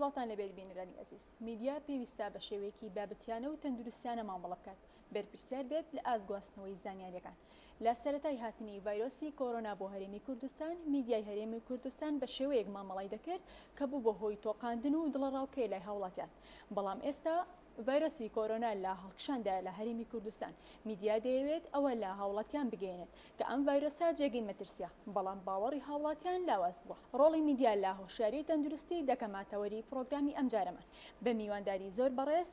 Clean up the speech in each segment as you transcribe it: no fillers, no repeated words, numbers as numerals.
سڵاتان لەبێت بینەرانی ئەزیز. میدیا پێویستە بە شێوەیەکی بابەتیانە و تەندروستیانە مامەڵە بکات، بەرپرسیار بێت لە ئازگواستنەوەی زانیاریەکان. لە سەرەتای هاتنی ڤایرۆسی کۆرۆنا بۆ هەرێمی کوردستان، میدیای هەرێمی کوردستان بە شێوەیەک مامەڵای دەکرد کە بوو بە هۆی تۆقاندن و دڵەڕاوکەی لای هاوڵاتیان. بەڵام ئێستا ڤایرۆسی کۆرۆنا لە هەڵکشاندا لە هەرێمی کوردستان، میدیا دەیەوێت ئەوە لە هاوڵاتیان بگەێنێت کە ئەم ڤایرۆسە جێگەی مەترسیە، بەڵام باوەڕی هاوڵاتیان لاواز بووە. ڕۆڵی میدیا لە هۆشیاری تەندروستی دەکەماتەوەری پرۆگرامی ئەم جارەمان بە میوانداری زۆر بەڕێز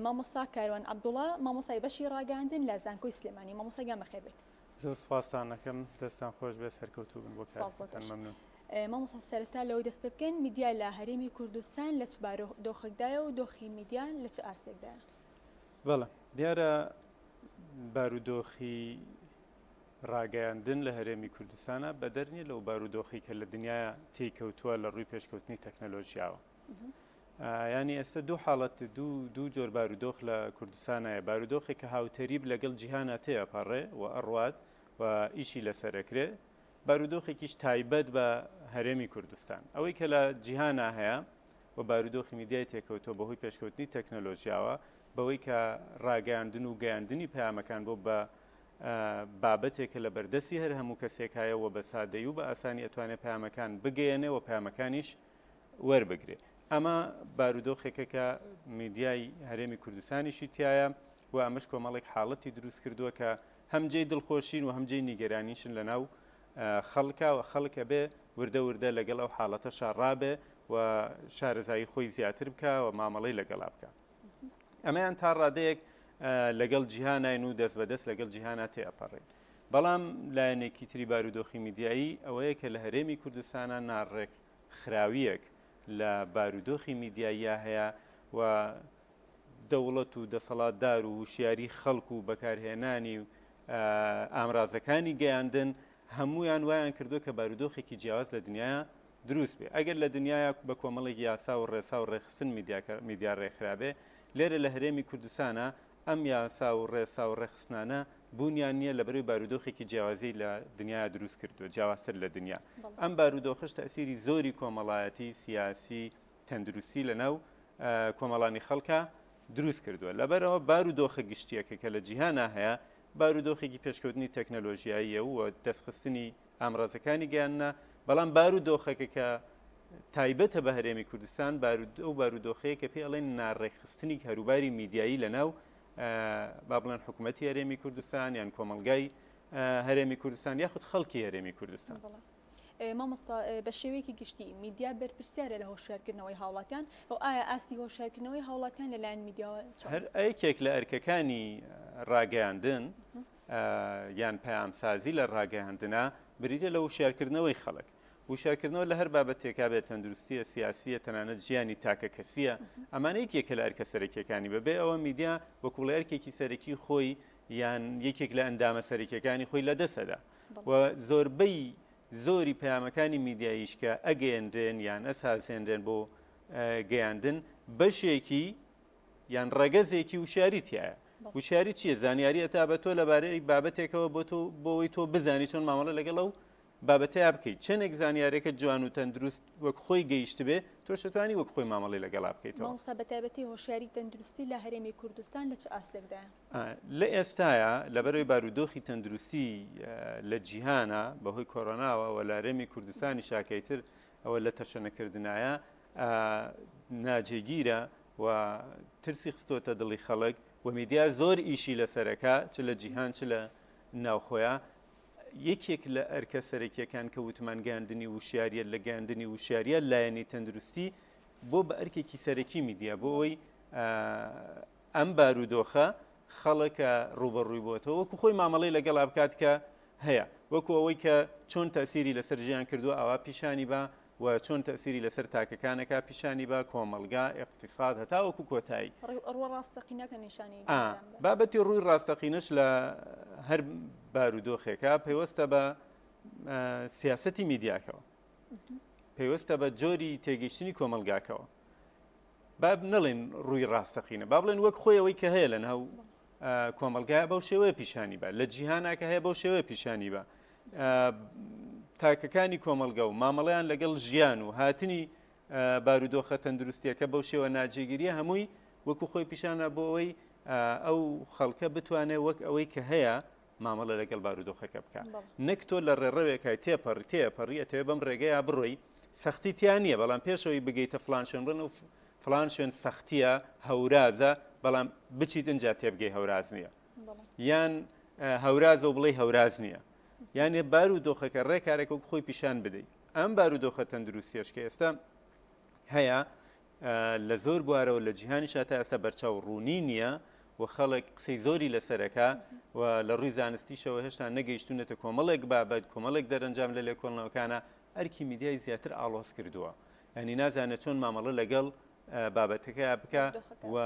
مامۆستا کاروان عەبدوڵڵا، مامۆستای بەشی ڕاگەاندن لە زانکۆی سلێمانی. مامۆستاگیان بەخێر بێت. زۆر سوپاسان دەکەم، دەستان خۆش بێ، سەرکەوتوو بن بۆ کارتان. مەمنون. مامۆستا سەرەتا لەوەی دەست پێ بکەین، میدیا لە هەرێمی کوردستان لە چ بارودۆخێکدایە و دۆخی میدیا لە چ ئاسێکدایە؟ بەڵێ، دیارە بارودۆخی ڕاگەیاندن لە هەرێمی کوردستانە بەدەرنیە لەو بارودۆخی کە لە دنیاە تێکەوتووە لە ڕووی پێشکەوتنی تەکنەلۆژیاوە. ینی ئێستا دوو حاڵەت دوو جۆر بارودۆخ لە کوردستانایە. بارودۆخی کە هاوتەریب لەگەڵ جیهانە تێپەڕێ و ئەڕوات و ئیشی لەسەرەکرێ، بارودۆخێکیش تایبەت بە هەرێمی کوردستان. ئەوەی کە لە جیهانە هەیە و بارودۆخی میدیای تێکەوتووە بەهۆی پێشکەوتنی تەکنەلۆژیاوە، بەوەی کە ڕاگەاندن و گەیاندنی پەیامەکان بۆ بە بابەتێکە لە بەردەستی هەر هەموو کەسێکایەوە بە سادەیی و بە ئاسانی ئەتوانێت پەیامەکان بگەیەنێ و پەیامەکانیش وەربگرێ. ئەمە بارودۆخێکە کە میدیای هەرێمی کوردستانیشی تایە و ئەمەش کۆمەڵێک حاڵەتی دروست کردووە کە هەمجێی دڵخۆشین و هەمجێی نیگەرانیشن لەناو خەڵکە و خەڵکە بێ وردە وردە لەگەڵ ئەو حاڵەتە شارڕابێ و شارەزایی خۆی زیاتر بکە و مامەڵەی لەگەڵا بکە. ئەمەیان تا ڕادەیەک لەگەڵ جیهانین و دەست بەدەست لەگەڵ جیهانە تێئەپەڕێن. بەڵام لایەنێکی تری بارودۆخی میدیایی ئەوەیە کە لە هەرێمی کوردستانە ناڕێک خراویەک لە بارودۆخی میدیاییە هەیە و دەوڵەت و دەسەڵاتدار و وشیاری خەڵک و بەکارهێنانی و ئامرازەکانی گەیاندن هەمویان وایان کردو کە بارودۆخێکی جیاواز لە دنیاە دروست بێ. ئەگەر لە دنیاە بە کۆمەڵێک یاسا و ڕێسا و ڕێخستن میدیا ڕێکخرابێ، لێرە لە هەرێمی کوردستانە ئەم یاسا و ڕێسا و ڕێخستانە بوونیان نییە لەبەروی بارودۆخێکی جیاوازی لە دنیا دروست کردووە، جیاوازتر لە دنیا. ئەم بارودۆخش تەسیری زۆری کۆمەڵایەتی سیاسی تەندروستی لەناو کۆمەڵانی خەڵکە دروست کردووە. لەبەرەوە بارودۆخە گشتیەکە کە لە جیهانە هەیە، بارودۆخێکی پێشکەوتنی تەکنەلۆژیاییە و دەستخستنی ئامرازەکانی گەیاندنە. بەڵام بارودۆخەکە کە تایبەتە بە هەرێمی کوردستان، ئەو بارودۆخەیە کە پێ ئەڵێن ناڕێکخستنی هەروباری میدیایی لەناو با بڵێن حکوومەتی هەرێمی کوردستان یان کۆمەلگای هەرێمی کوردستان یاخود خەڵکی هەرێمی کوردستان. مامۆستا بە شێوەیەکی گشتی میدیا بەرپرسیارە لە هۆشیارکردنەوەی هاوڵاتیان و ئایا ئاستی هۆشیارکردنەوەی هاوڵاتیان لەلایەن میدیاوە هەر یەکێک لە ئەرکەکانی ڕاگەیاندن یان پەیامسازی لە ڕاگەیاندنە بریتە لە هۆشیارکردنەوەی خەڵک. وشارکردنەوە لە هەر بابەتێکا بێت تەندروستیە سیاسیە تەنانەت ژیانی تاکە کەسیە، ئەمانە یەکێکە لە ئەرکە سەرەکیەکانی بەبێ ئەوە میدیا وەکوڵ ئەرکێکی سەرەکی خۆی یان یەکێک لە ئەندامە سەرەکیەکانی خۆی لەدەسەدا و زۆری پەیامەکانی میدیاییش کە ئەگەیەندرێن یان ئەساسێنرێن بۆ گەیاندن بەشێکی یان ڕەگەزێکی وشاری تایە. وشاری چییە؟ زانیاری ئەتا بە تۆ لەبارەی بابەتێکەوە بۆەوەی تۆ بزانی چۆن مامەڵە لەگەڵ ئەو بابەتەیە بکەیت. چەندێک زانیارێکە جوان و تەندروست وەک خۆی گەیشت بێ، تۆ شتوانی وەک خۆی مامەڵی لەگەڵا بکەیتەوە. مامۆستا بەتایبەتی هۆشیاری تەندروستی لە هەرێمی کوردستان لە چ ئاستێکدایە؟ لە ئێستاە لەبەرەوەی بارودۆخی تەندروستی لە جیهانە بەهۆی کۆڕۆناوە و لە هەرێمی کوردستانی شاکەیتر ئەوە لە تەشەنەکردنایە ناجێگیرە و ترسی خستۆتە دڵی خەڵک و میدیا زۆر ئیشی لەسەرەکە چ لە جیهان چ لە ناوخۆیە. یەکێک لە ئەرکە سەرەکیەکان کە وتمان گەیاندنی وشیاریە لە گەیاندنی وشاریە لایەنی تەندروستی بۆ بە ئەرکێکی سەرەکی میدیا بۆ ئەوەی ئەم بارودۆخە خەڵکە ڕوبەڕووی بۆتەوە وەکو خۆی مامەڵەی لەگەڵا بکات کە هەیە، وەکو ئەوەی کە چۆن تەسیری لەسەر ژیان کردووە ئەوە پیشانی بە و چۆن تەسیری لەسەر تاکەکانەکە پیشانی بە کۆمەلگا اقتصاد هەتا وەکو کۆتایی ڕاستەقینەکە نیشانی بابەتی ڕووی ڕاستەقینەش لە هەر بارودۆخێکە پەیوەستە بە سیاسەتی میدیاکەوە، پەیوەستە بە جۆری تێگەیشتنی کۆمەلگاکەوە. با نەڵێن ڕووی ڕاستەقینە، با بڵێن وەک خۆیەوەی کە هەیە لەناو کۆمەلگایە بەو شێوەیە پیشانی بە، لە جیهاناکە هەیە بەو شێوەیە پیشانی بە. تاکەکانی کۆمەلگا و مامەڵەیان لەگەڵ ژیان و هاتنی بارودۆخە تەندروستیەکە بەو شێوە ناجێگیریە هەمووی وەکو خۆی پیشانە بۆ ئەوەی ئەو خەڵکە بتوانێت وەک ئەوەی کە هەیە مامەڵە لەگەڵ بارودۆخەکە بکە نەک تۆ لە ڕێڕەوێکای تێپەڕیەتەوە بەم ڕێگەیە بڕۆی سەختی تیان نییە بەڵام پێشەوەی بگەیتە فلان شوێن بڵێن و فلان شوێن سەختیە هەورازە بەڵام بچیت ئەنجا تێبگەی هەوراز نییە یان هەورازە و بڵێ هەوراز نییە یانێ بارودۆخەکە ڕێکارێکە خۆی پیشان بدەیت ئەم بارودۆخە تەندروستیەش کە ئێستا هەیە لە زۆر بوارەوە لە جیهانی شاتا ئێستا بەرچاو ڕوونی نییە و خەڵک قسەی زۆری لەسەرەکە و لە ڕووی زانستیشەوە هێشتا نەگەیشتونەتە کۆمەڵێک بابەت کۆمەڵێک دەرەنجام لە لێکۆڵنەوەکانە ئەرکی میدیای زیاتر ئاڵۆز کردووە ینی نازانێت چۆن مامەڵە لەگەڵ بابەتەکە بکە و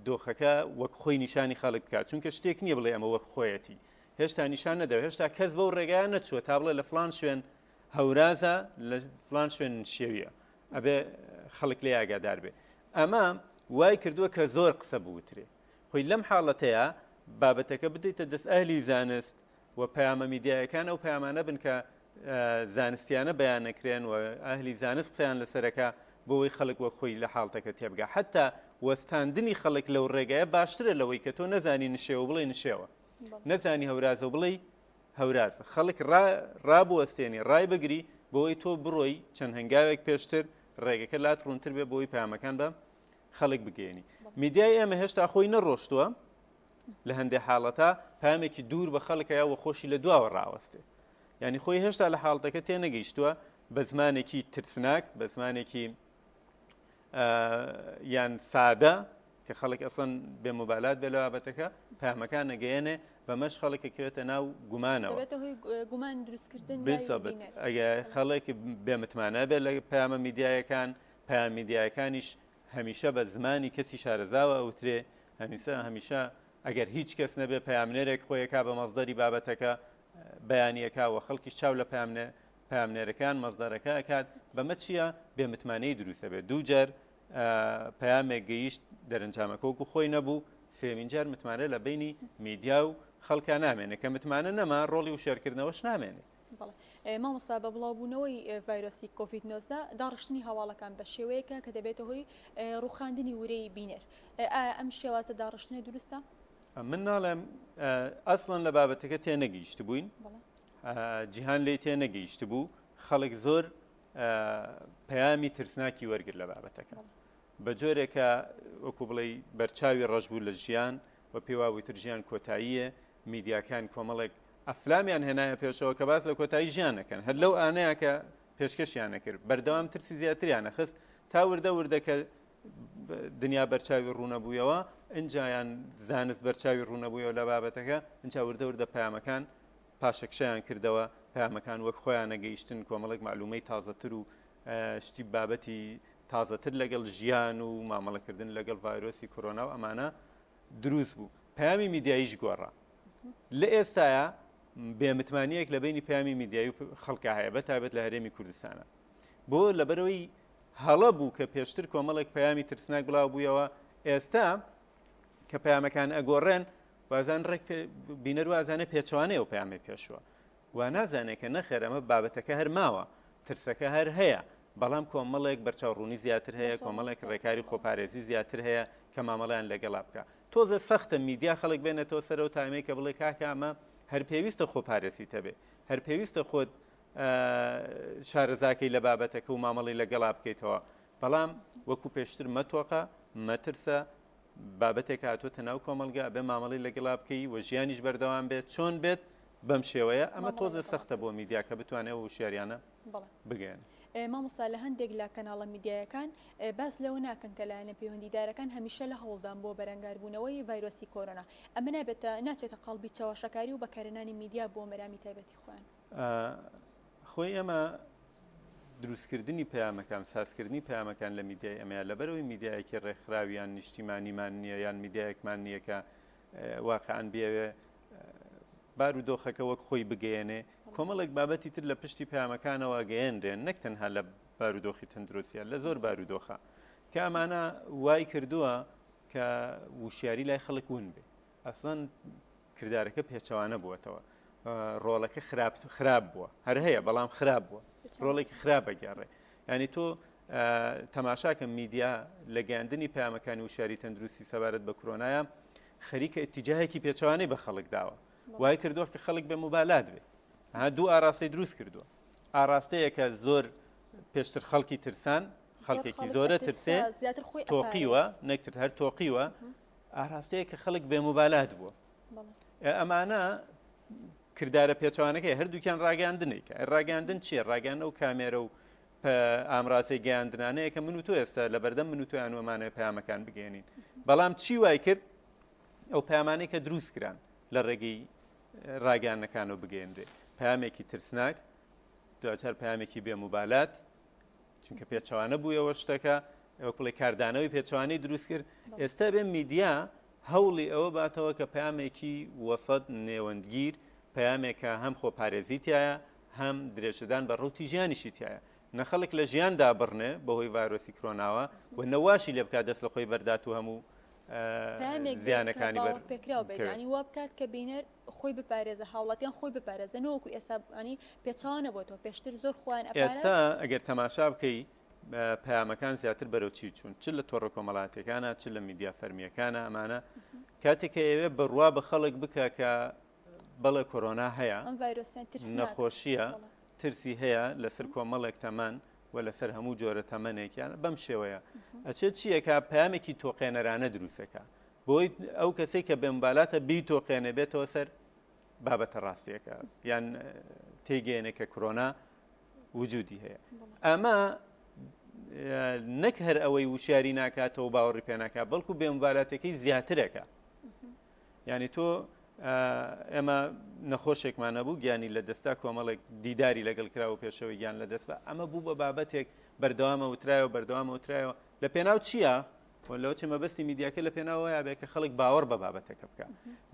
دۆخەکە وەک خۆی نیشانی خەڵک بکات چونکە شتێک نییە بڵێ ئەمە وەک خۆیەتی هێشتا نیشان نەدەوێت هێشتا کەس بەو ڕێگایان نەچووە تا بڵێ لە فلان شوێن هەورازە لە فلان شوێن شێویە ئەبێ خەڵک لێ ئاگادار بێ ئەمە وای کردووە کە زۆر قسە بوترێ خۆی لەم حاڵەتەیە بابەتەکە بدەیتە دەست ئەهلی زانست و پەیامە میدیایەکان ئەو پەیامانە بن کە زانستیانە بەیان نەکرێن و ئەهلی زانست قسەیان لەسەرەکە بۆەوەی خەڵک وە خۆی لە حاڵتەکە تێبگا حتا وەستاندنی خەڵک لەو ڕێگایە باشترە لەوەی کە تۆ نەزانی نشێوە بڵێ نشێوە نەزانی هەورازە بڵێ هەورازە خەڵک ڕابوەستێنی ڕای بگری بۆەوەی تۆ بڕۆی چەند هەنگاوێک پێشتر ڕێگەکە لات ڕوونتر بێ بۆی پامەکان بە خەڵک بگەێنی میدیای ئێمە هێشتا خۆی نەڕۆشتووە لە هەندێک حاڵەتە پامێکی دوور بە خەڵکەیە و خۆشی لە دواوە ڕاوەستێ ینی خۆی هێشتا لە حاڵەتەکە تێنەگەیشتووە بە زمانێکی ترسناک بە زمانێکی یان سادە کە خەڵک ئەسڵەن بێموبالات بێ لە بابەتەکە پامەکان نەگەیەنێ بەمەش خەڵکێکەوێتە ناو گومانەوە ئەگە خەڵێک بێمتمانە بێت لە پامە میدیایەکان پام میدیایەکانیش هەمیشە بە زمانی کەسی شارەزاوە ئەوترێ هەمیشە ئەگەر هیچ کەس نەبێ پامنێرێک خۆیەکە بە مەزدەری بابەتەکە بەیانیەکە و خەڵکیش چاو لە پامنێرەکان مەزدەرەکە ئەکات بەمە چییە بێمتمانەی دروستە بێت دوو جار پامێک گەیشت دەرەنجامەکە وەکو خۆی نەبوو سێمین جار متمانە لە بینی میدیا و خەڵکان نامێنێت کە متمانە نەما ڕۆڵی و شێرکردنەوەش نامێنێت مامۆستا بە بڵاوبوونەوەی ڤایرۆسی کۆڤید-19 داڕشتنی هەواڵەکان بە شێوەیەکە کە دەبێتە هۆی ڕوخاندنی ورەی بینەر ئەم شێوازە داڕشتنە دروستە؟ من ناڵێم ئەسڵەن لە بابەتەکە تێنەگەیشت بووین جیهان لێ تێنەگەیشت بوو خەڵک زۆر پەیامی ترسناکی وەرگرت لە بابەتەکە بە جۆرێکە وەکو بڵێ بەرچاوی ڕەشبوو لە ژیان و پێواویتر ژیان کۆتاییە میدیاکان کۆمەڵێک ئەفلامیان هێنایە پێشەوە کە باس لە کۆتایی ژیانەکەن هەر لەو ئانەیە کە پێشکەشیانە کرد بەردەوام ترسی زیاتریانە خست تا وردەکە دنیا بەرچاوی ڕوونەبوویەوە ئەنجایان زانست بەرچاوی ڕوونەبوویەوە لە بابەتەکە ئەنج وردە پەیامەکان پاشەکشیان کردەوە پەیامەکان وەک خۆیان نەگەیشتن کۆمەڵێک معلومەی تازەتر و شتی بابەتی تازەتر لەگەڵ ژیان و مامەڵەکردن لەگەڵ ڤایرۆسی کۆرۆنا و ئەمانە دروست بوو پەیامی میدیاییش گۆڕا لە ئێستاە بێمتمانیەک لە بینی پەیامی میدیایی و خەڵکە هەیە بەتابەت لە هەرێمی کوردستانە بۆ لەبەرەوەی هەڵە بوو کە پێشتر کۆمەڵێک پەیامی ترسناک بڵاو بوویەوە ئێستا کە پەیامەکان ئەگۆڕێن وازان ڕێک بینەر وازانە پێچوانەیە و پەیامی پێشوە و نازانێت کە نەخێر ئەمە بابەتەکە هەر ماوە ترسەکە هەر هەیە بەڵام کۆمەڵێک بەرچاوڕوونی زیاتر هەیە کۆمەڵێک ڕێکاری خۆپارێزی زیاتر هەیە کە مامەڵیان لەگەڵا بکە تۆزە سەختە میدیا خەڵک بێنێتەوە سەر و تامەیە کە بڵێ کاکە ئەمە هەر پێویستە خۆپارێزیتە بێ هەر پێویستە خۆت شارەزاکەی لە بابەتەکە و مامەڵی لەگەڵا بکەیتەوە بەڵام وەکو پێشتر مەتۆقە مەترسە بابەتێک هاتووەتە ناو کۆمەلگا بێ مامەڵی لەگەڵا بکەی و ژیانیش بەردەوام بێت چۆن بێت بەم شێوەیە ئەمە تۆزە سەختە بۆ میدیا کە بتوانێت و شیاریانە بگەن مامۆستا لە هەندێک لە کەناڵە میدیایەکان باس لەوە ناکەن کە لایەنە پەیوەندیدارەکان هەمیشە لە هەوڵدان بۆ بەرەنگاربوونەوەی ڤایرۆسی کۆرۆنا ئەمە ناچێتە قەڵبی چاوەشەکاری و بەکارهێنانی میدیا بۆ مەرامی تایبەتی خۆیان خۆی ئەمە دروستکردنی پەیامەکان سازکردنی پەیامەکان لە میدیای ئەمەیە لەبەرەوەی میدیایەکی ڕێکخراویان نیشتیمانیمان نییە یان میدیایەکمان نییە کە واقعان بێوێ بارودۆخەکە وەک خۆی بگەیەنێ کۆمەڵێک بابەتی تر لە پشتی پەیامەکانەوە گەیەنرێن نەک تەنها لە بارودۆخی تەندروستیە لە زۆر بارودۆخە کە ئەمانە وای کردووە کە وشیاری لای خەڵک ون بێ ئەسڵەن کردارەکە پێچەوانە بووەتەوە ڕۆڵەکە خراپ بووە هەر هەیە بەڵام خراپ بووە ڕۆڵێکی خراپە گەڕێ ینی تۆ تەماشاکە میدیا لە گەیاندنی پەیامەکانی وشاری تەندروستی سەبارەت بە کۆرۆنایە خەریکە ئیتیجاهێکی پێچەوانەی بە خەڵک داوە وای کردووە کە خەڵک بە موبالات بێ دوو ئاراستی دروست کردووە ئاراستەیەکە زۆر پێشتر خەڵکی ترسان خەڵکێکی زۆرە ترسێ تۆقیوە نەکتر هەر تۆقیوە ئاراستەیە کە خەڵک بێ موبالات بووە ئەمانە کردارە پێچوانەکەی هەردووکیان ڕاگەاندنێکە ڕاگەاندن چییە ڕاگەاندنە و کامێرە و ئامڕاستی گەیاندنانەیە کە من و تۆ ئێستا لە بەردەم من و تۆیان وەمانەوە پەیامەکان بگەێنین بەڵام چی وای کرد ئەو پەیامانەی کە دروست کران لە ڕێگەی ڕاگەاندنەکانەوە بگەێنرێ پەیامێکی ترسناک دواتر پەیامێکی بێ موبالات چونکە پێچەوانە بوویەوە شتەکە ئەوە پڵی کاردانەوەی پێچوانەی دروست کرد ئێستا بێ میدیا هەوڵی ئەوە باتەوە کە پەیامێکی وەسەد نێوەندگیر پەیامێکە هەم خۆپارێزیتایە هەم درێژەدان بە ڕوتی ژیانیشی تایە نەخەڵک لە ژیان دابڕنێ بەهۆی ڤایرۆسی کۆرۆناوە و نەواشی لێ بکات دەست لە خۆی بەردات و هەموو زیانەکانی پێکراو بێتانی وا بکات کە بینەر خۆی بپارێزە هاوڵاتیان خۆی بپارێزە نەوەکو ئێستانی پێچوانە بۆ تۆ پێشتر زۆر خوان ئێستا ئەگەر تەماشا بکەی پەیامەکان زیاتر بەرەو چی چوون چ لە تۆڕە کۆمەڵاتەکانە چ لە میدیا فەرمیەکانە ئەمانە کاتێککە ئەوێ بڕوا بە خەڵک بکە کە بەڵێ کۆرۆنا هەیە نەخۆشیە ترسی هەیە لەسەر کۆمەڵێک تەمان و لەسەر هەموو جۆرە تەمەنێکیان بەم شێوەیە ئەچێت چیەکە پەیامێکی تۆقێنەرانە دروستەکە بۆی ئەو کەسێک کە بێمبالاتە بی تۆقێنێ بێتەوە سەر بابەتە ڕاستیەکە یان تێگەێنێ کە کۆرۆنا وجودی هەیە ئەمە نەک هەر ئەوەی وشیاری ناکاتەوە باوەڕی پێ ناکات بەڵکو بێمبالاتەکەی زیاترەکە یعنی تۆ ئێمە نەخۆشێکمان نەبوو گیانی لە دەستا کۆمەڵێک دیداری لەگەڵ کراوە پێشەوەی گیان لە دەست بە ئەمە بوو بە بابەتێک بەردەوامە وترایەوە بەردەوامە وترایەوە لە پێناو چییە؟ لەوە چ مەبەستی میدیاکە لە پێناوەیە بێ کە خەڵک باوەڕ بە بابەتەکە بکە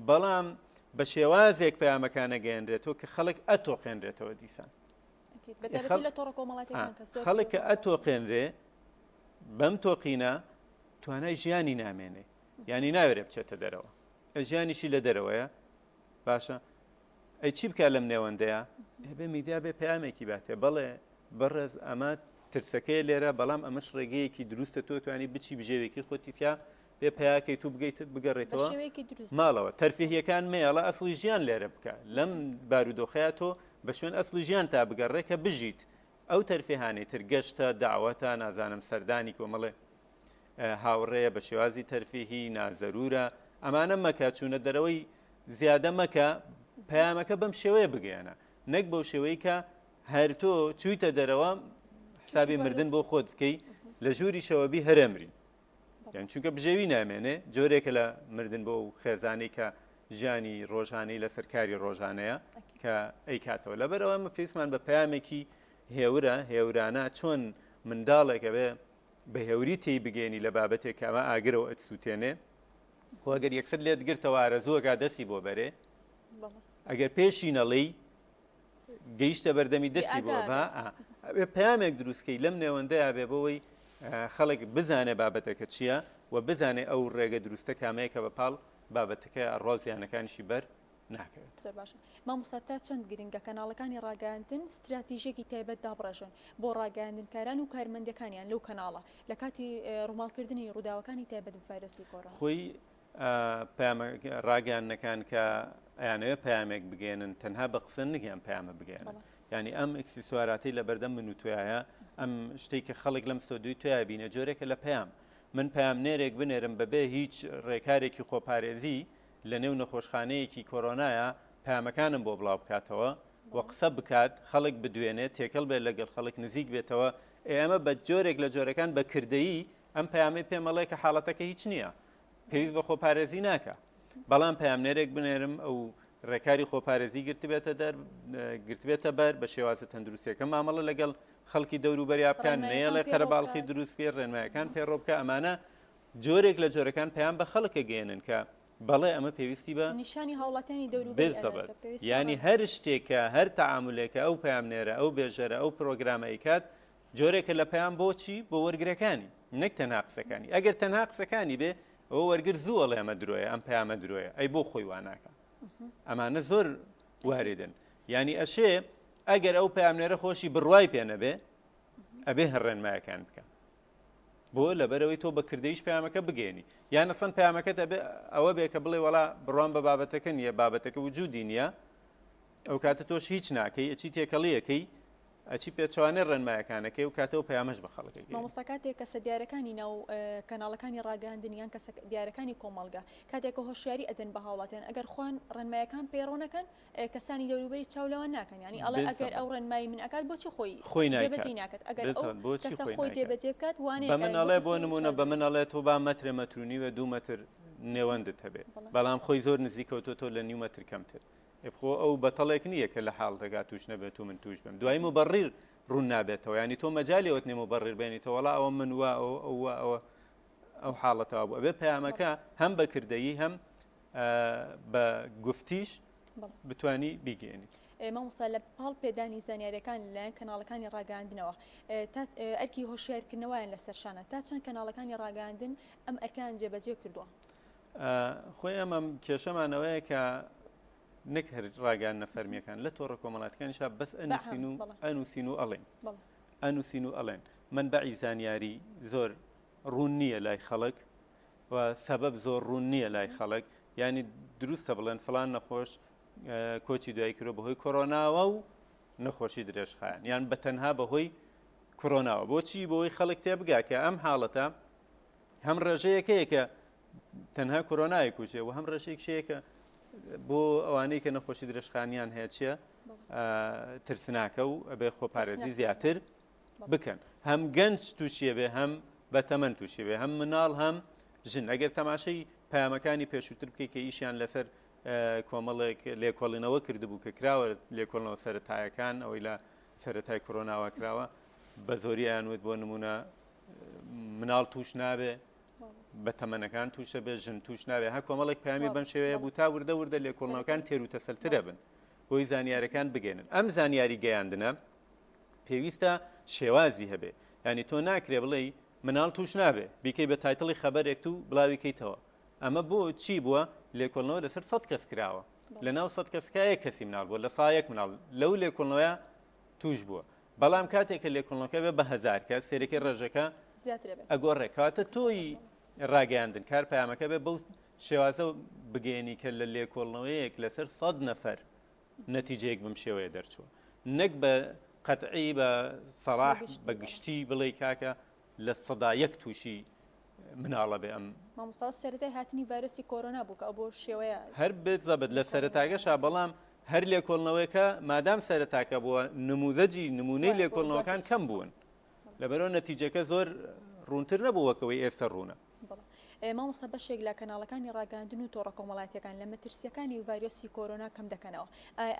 بەڵام بە شێوازێک پەیامەکانە گەیەنرێتەوە کە خەڵک ئەتۆقێنرێتەوە دیسان خەڵک کە ئەتۆقێنرێ بەم تۆقینە توانای ژیانی نامێنێ ینی ناوێرێ بچێتە دەرەوە ژیانیشی لە دەرەوەیە باشە ئەی چی بکە لەم نێوەندەیە بێ میدیا بێ پەیامێکی باتێ بەڵێ بەڕێز ئەمە ترسەکەی لێرە بەڵام ئەمەش ڕێگەیەکی دروستە تۆ توانی بچی بژێوێکی خۆتی پیا بێ پەیاکەی تو بگەیت بگەڕێتەوە ماڵەوە تەرفیهیەکان مێڵە ئەسڵی ژیان لێرە بکە لەم بارودۆخەیە تۆ بە شوێن ئەسڵی ژیان تا بگەڕێ کە بژیت ئەو تەرفیهانەی تر گەشتە داوەتە نازانم سەردانی کۆمەڵێ هاوڕێیە بە شێوازی تەرفیهی نازەرورە ئەمانە مەکە چوونە دەرەوەی زیادە مەکە پەیامەکە بەم شێوەیە بگەیەنە نەک بەو شێوەی کە هەر تۆ چوویتە دەرەوە حسابی مردن بۆ خۆت بکەی لە ژووری شەوەبی هەرەمرین یان چونکە بژێوی نامێنێ جۆرێکە لە مردن بۆ و خێزانەی کە ژیانی ڕۆژانەی لە سەرکاری ڕۆژانەیە کە ئەی کاتەوە لەبەرەوە ئەمە پێویستمان بە پەیامێکی هێورە هێورانە چۆن منداڵێکە بێ بە هێوری تێی بگەێنی لە بابەتێک کە ئەمە ئاگرەوە ئەتسووتێنێ خۆگەر یەکسەر لێت گرتەوە ئارەزووەکە دەستی بۆ بەرێ ئەگەر پێشی نەڵی گەیشتە بەردەمی دەستی بۆ پەیامێک دروستکەی لەم نێوەندەیە بێ بەوەی خەڵک بزانێ بابەتەکە چییە و بزانێ ئەو ڕێگە دروستە کامەیە کە بەپاڵ بابەتەکە ڕۆزیانەکانیشی بەر ناکەوێت باش مامۆستا چەند گرنگە کەناڵەکانی ڕاگەاندن استراتیژیەکی تایبەت دابڕێژن بۆ ڕاگەاندنکاران و کارمەندەکانیان لەو کەناڵە لە کاتی ڕووماڵکردنی ڕووداوەکانی تایبەت ڤایرۆسی کۆرۆنا خۆی ڕاگەاندنەکان کە ئەیانەوە پەیامێک بگێنن تەنها بە قسە نگەیان پەیامە بگێنن ینی ئەم ئەکسسواراتەی لە بەردەم من و توایە ئەم شتێک کە خەڵک لەم ستۆدیوی توای بینە جۆرێکە لە پەیام من پەیامنێرێک بنێرم بەبێ هیچ ڕێکارێکی خۆپارێزی لە نێو نەخۆشخانەیەکی کۆرۆنایە پەیامەکانم بۆ بڵاو بکاتەوە و قسە بکات خەڵک بدوێنێت تێکەڵ بێت لەگەڵ خەڵک نزیک بێتەوە ئێمە بە جۆرێک لە جۆرەکان بە کردەیی ئەم پەیامی پێمەڵێ کە حاڵەتەکە هیچ نییە پێویست بە خۆپارێزی ناکە بەڵام پەیامنێرێک بنێرم ئەو ڕێکاری خۆپارێزی گرتبێتە بەر بە شێوازە تەندروستیەکە مامەڵە لەگەڵ خەڵکی دەوروبەری بکان نێڵێ قەرەباڵخی دروست پێ ڕێنمایەکان پێڕۆبکە ئەمانە جۆرێک لە جۆرەکان پەیام بە خەڵکە گەێنن کە بەڵێ ئەمە پێویستی بە نیشانی هاوڵاتیانی دەوروبەر ینی هەر شتێکە هەر تەعاملێکە ئەو پەیامنێرە ئەو بێژەرە ئەو پرۆگرامەی کات جۆرێکە لە پەیام بۆچی بۆ وەرگرەکانی نەک تەنها قسەکانی ئەگەر تەنها قسەکانی بێ ئەوە وەرگر زووەڵێ ئەمە درۆیە ئەم پەیامە درۆیە ئەی بۆ خۆی واناکە ئەمانە زۆر واردن ینی ئەشێ ئەگەر ئەو پەیامنێرە خۆشی بڕوای پێ نەبێ ئەبێ هەڕێنمایەکان بکە بۆ لەبەرەوەی تۆ بەکردەیش پامەکە بگەێنی یان ئەسەن پامەکەت ئەوە بێ کە بڵێ وەڵا بڕوان بە بابەتەکە نییە بابەتەکە وجودی نییە ئەو کاتە تۆش هیچ ناکەی ئەچی تێکەڵیەکەی ئەچی پێچوانێ ڕێنمایەکانەکەی و کاتەوە پامەش بە خەڵکی مامۆستا کاتێک کەسە دیارەکانی ناو کەناڵەکانی ڕاگەاندنیان کەسە دیارەکانی کۆمەڵگا کاتێکە هۆشیاری ئەدەن بە هاوڵاتیان ئەگەر خوان ڕێنمایەکان پێڕۆنەکەن کەسانی دەوروبەری چاولەوە ناکەن ینی ئەڵێ ئەگەر ئەو ڕێنمایی من ئەکات بۆچی خۆی جێبەجێ ناکات ئەگەر کەسە خۆی جێبەجێ بکات وانەیە بە مناڵێ بۆ نمونە بە مناڵێت تۆ با مەترە مەترونی و 2 مەتر نێوەندت هەبێ بەڵام خۆی زۆر نزیکەوتۆ تۆ لە 9 مەتر کەمتر خۆ ئەو بەتەڵێک نییە کە لە حاڵ دەگات توش نەبێت و من توش بم دوای مبەڕیر ڕوون نابێتەوە ینی تۆ مەجالیەوەت نێ مبەڕیر بێنیتەوە وەڵا ئەوە من وە ئەو حاڵەتەوە بوو ئەبێ پەیامەکە هەم بە کردەیی هەم بە گفتیش بتانی بیگەێنی مامۆستا لە پاڵ پێدانی زانیاریەکان لەلایەن کەناڵەکانی ڕاگەاندنەوە ئەرکی هۆشیارکردنەوەیان لە سەرشانە تا چەند کەناڵەکانی ڕاگەاندن ئەم ئەرکان جێبەجێ کردووە خۆی ئەمەم کێشەمانەوەیە کە نەک هەر ڕاگەان نەفەرمیەکان لە تۆڕە کۆمەڵاتەکانیشا بەس ئەنووسین و ئەڵێن ئەنووسین و ئەڵێن منبعی زانیاری زۆر ڕوون نییە لای خەڵک و سەبەب زۆر ڕوون نییە لای خەڵک ینی دروستە بڵێن فلان نەخۆش کۆچی دوای کرۆ بەهۆی کۆرۆناوە و نەخۆشی درێژخایان یان بە تەنها بەهۆی کۆرۆناوە بۆچی بۆی خەڵک تێبگا کە ئەم حاڵەتە هەم ڕێژەیەکەیە کە تەنها کۆرۆنای کوژێ و هەم ڕێژێکشەیەکە بۆ ئەوانەی کە نەخۆشی درێژخانیان هەیە چیە ترسناکە و ئەبێ خۆپارێزی زیاتر بکەن هەم گەنج تووشیە بێ هەم بەتەمەەن تووشی بێ هەم مناڵ هەم ژن ئەگەر تەماشای پەیامەکانی پێشووتر بکەی کە ئیشیان لەسەر کۆمەڵێک لێکۆڵینەوە کردبوو کە کراوە لێکۆڵنەوە سەرەتایەکان ئەوەی لە سەرەتای کۆرۆناوە کراوە بە زۆریانوت بۆ نمونە مناڵ توش نابێ بە تەمەنەکان تووشە بێ ژن توش نابێ هە کۆمەڵێک پامی بەم شێوەیە بوو تا وردە لێکۆڵنەوەکان تێر و تەسەلترە بن بۆی زانیارەکان بگەێنن ئەم زانیاری گەیاندنە پێویستە شێوازی هەبێ ینی تۆ ناکرێ بڵێ مناڵ توش نابێ بیکەی بە تایتڵی خەبەرێک و بڵاویکەیتەوە ئەمە بۆ چی بووە لێکۆڵنەوە لەسەر 100 کەس کراوە لە ناو 100 کەسکایە کەسی مناڵ بووە لە سایەک مناڵ لەو لێکۆڵنەوەیە توش بووە بەڵام کاتێککە لێکۆڵنەوەکە بێ بە 1000 کەس سێرەکەی ڕێژەکە ئەگۆڕێکاتە تۆی ڕاگەیاندن کار پەیامەکە بێ بەو شێوازە بگەێنی کە لە لێکۆڵنەوەیەک لەسەر 100 نەفەر نەتیجەیەک بم شێوەیە دەرچووە نەک بە قەتعی بە سەراح بە گشتی بڵێ کاکە لە سەدایەک تووشی مناڵە بێ ئەم مامۆستا سەرەتای هاتنی ڤایرۆسی کۆرۆنا بوو کە ئەو بۆ شێوەیە هەر بێت زەبەت لە سەرەتاگەشا بەڵام هەر لێکۆڵنەوەیەکە مادام سەرەتاکە بووە نموذەجی نمونەی لێکۆڵنەوەکان کەم بوون لەبەرەوە نەتیجەکە زۆر ڕوونتر نەبووەکەوەی ئێستا ڕوونە مامۆستا بەشێک لە کەناڵەکانی ڕاگەاندن و تۆڕە کۆمەڵاتیەکان لە مەترسیەکانی ڤایرۆسی کۆرۆنا کەم دەکەنەوە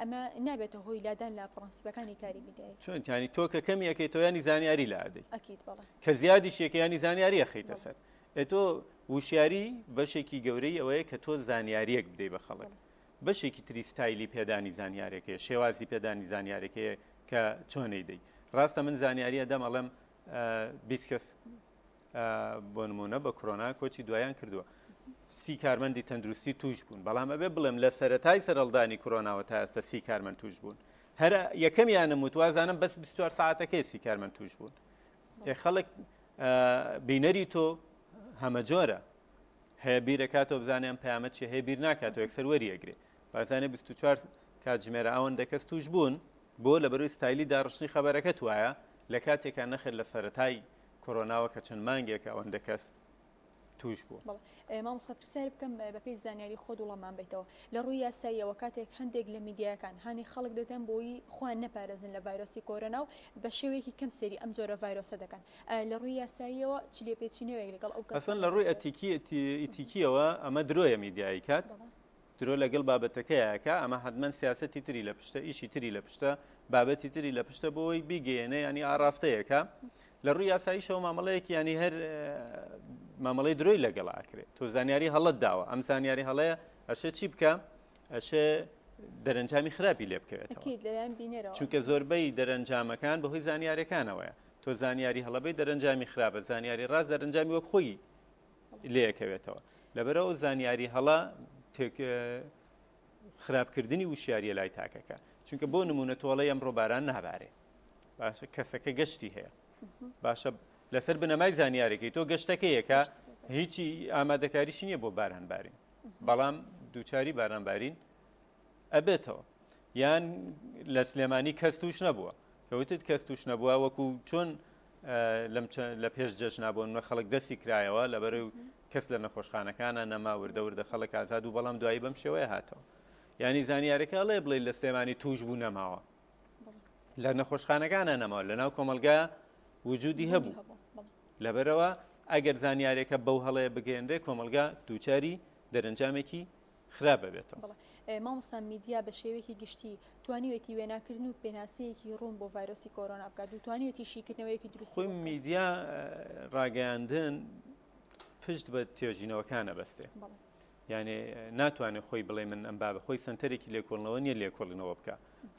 ئەمە نابێتە هۆی لادان لە پرەنسیپەکانی کاری میدیایی چۆن ینی تۆ کە کەمی یەکەی تۆ ینی زانیاری لە ئادەی ئەکید کە زیادی شێکیانی زانیاری ئەخەیتە سەر تۆ وشیاری بەشێکی گەورەی ئەوەیە کە تۆ زانیاریەک بدەی بە خەڵک بەشێکی تری ستایلی پێدانی زانیارێکەیە شێوازی پێدانی زانیارێکەیە کە چۆنەی دەی ڕاستە من زانیاریە دەم ئەڵەم 20 کەس بۆ نمونە بە کۆرۆنا کۆچی دوایان کردووە 30 کارمەندی تەندروستی توش بوون بەڵام ئەبێ بڵێم لە سەرەتای سەرەڵدانی کۆرۆناوە تا ئێستا 30 کارمەند توش بوون هەر یەکەمیانم وتوازانم بەس 24 ساعتەکەی 30 کارمەند توش بوون خەڵک بینەری تۆ هەمە جۆرە هەیە بیرەکاتەوە بزانیان پەیامەت چی هەیە بیر ناکاتەوە یەکسەر وەریەگرێ بازانێ 24 کاتژمێرە ئەوەندە کەس توش بوون بۆ لە بەروی ستایلی داڕشتنی خەبەرەکە وایە لە کاتێکە نەخێت لە سەرەتای کۆرۆناوە کە چەند مانگێکە ئەوەندە کەس توش بوو مامۆستا پرسیار بکەم بەپێی زانیاری خۆ وڵامان بیتەوە لە ڕووی یاساییەوە کاتێک هەندێک لە میدیاکان هانی خەڵک دەتێن بۆی خوان نەپارێزن لە ڤایرۆسی کۆرۆنا و بە شێوەیەکی کەم سێری ئەم جۆرە ڤایرۆسە دەکەن لە ڕووی یاساییەوە چ لێپێچینەوەیەک لەگەڵ ئەو کەسن لە ڕووی ئەتیکیەوە ئەمە درۆیە میدیایی کات درۆ لەگەڵ بابەتەکەیەکە ئەمە حتمما سیاسەتی تری لە پشتە ئیشی تری لە پشتە بابەتی تری لە پشتە بۆی بیگەێنێ ینی ئاراستەیەەکە لە ڕووی یاساییشەوە مامەڵەیەکی ینی هەر مامەڵەی درۆی لەگەڵ ئاکرێت تۆ زانیاری هەڵت داوە ئەم زانیاری هەڵەیە ئەشە چی بکە ئەشێ دەرەنجامی خراپی لێ بکەوێتەوە چونکە زۆربەی دەرەنجامەکان بەهۆی زانیاریەکانەوەیە تۆ زانیاری هەڵەبەی دەرەنجامی خراپە زانیاری ڕاست دەرەنجامی وەک خۆی لێەکەوێتەوە لەبەرەوە زانیاری هەڵە خراپکردنی وشیاریە لای تاکەکە چونکە بۆ نمونە تۆڵەی ئەم ڕۆباران نابارێ باشە کەسەکە گەشتی هەیە باشە لەسەر بنەمای زانیارێکی تۆ گەشتەکەیەکە هیچی ئامادەکاریشی نییە بۆ بارانبارین بەڵام دووچاری بارانبارین ئەبێتەوە یان لە سلێمانی کەس توش نەبووە کەوتت کەس توش نەبووە وەکو چۆن لە پێش جەژنابوون نە خەڵک دەستی کرایەوە لەبەرەو کەس لە نەخۆشخانەکانە نەما وردە وردە خەڵک ئازاد و بەڵام دوایی بەم شێوەیە هاتەوە ینی زانیارەکە ئەڵێ بڵێ لە سلێمانی توش بوو نەماوە لە نەخۆشخانەکانە نەماوە لە ناو کۆمەلگا وجودی هەبوو لەبەرەوە ئەگەر زانیارێکە بەو هەڵەیە بگەێنرێ کۆمەلگا دووچاری دەرەنجامێکی خراپ ببێتەوە. مامۆستا میدیا بە شێوەیەکی گشتی توانیوێتی وێناکردن و پێناسەیەکی ڕوون بۆ ڤایرۆسی کۆرۆنا بکات و توانیوێتی شیکردنەوەیەکی دروست خۆی میدیا ڕاگەیاندن پشت بە توێژینەوەکانە بەستێ یعنی ناتوانێت خۆی بڵێ من ئەم بابە خۆی سنتەرێکی لێکۆڵنەوە نیە لێکۆڵنەوە بکە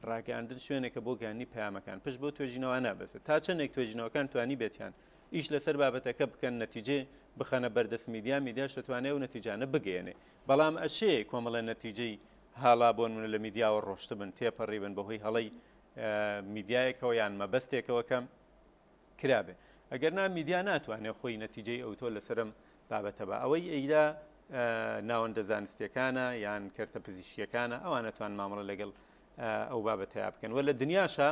ڕاگەاندن شوێنێکە بۆ گانی پەیامەکان پشت بۆ توێژینەوە نابەستێت تا چەندێک توێژینەوەکان توانی بێتیان ئیش لەسەر بابەتەکە بکەن نەتیجێ بخەنە بەردەست میدیاش دەتوانێت و نەتیجانە بگەێنێ بەڵام ئەشێ کۆمەڵە نەتیجەی هاڵا بۆن من لە میدیاوە ڕۆشت بن تێپەڕی بن بەهۆی هەڵەی میدیایەکەوە یان مەبەستێکەوە کەم کرابێ ئەگەر نا میدیا ناتوانێت خۆی نەتیجەی ئەوتۆ لەسرم بابەتە بە ئەوەی ئەیدا ناوەندە زانستیەکانە یان کەرتە پزیشکیەکانە ئەوانە توان مامەڵە لەگەڵ ئەو بابەتەیە بکەن وە لە دنیاشە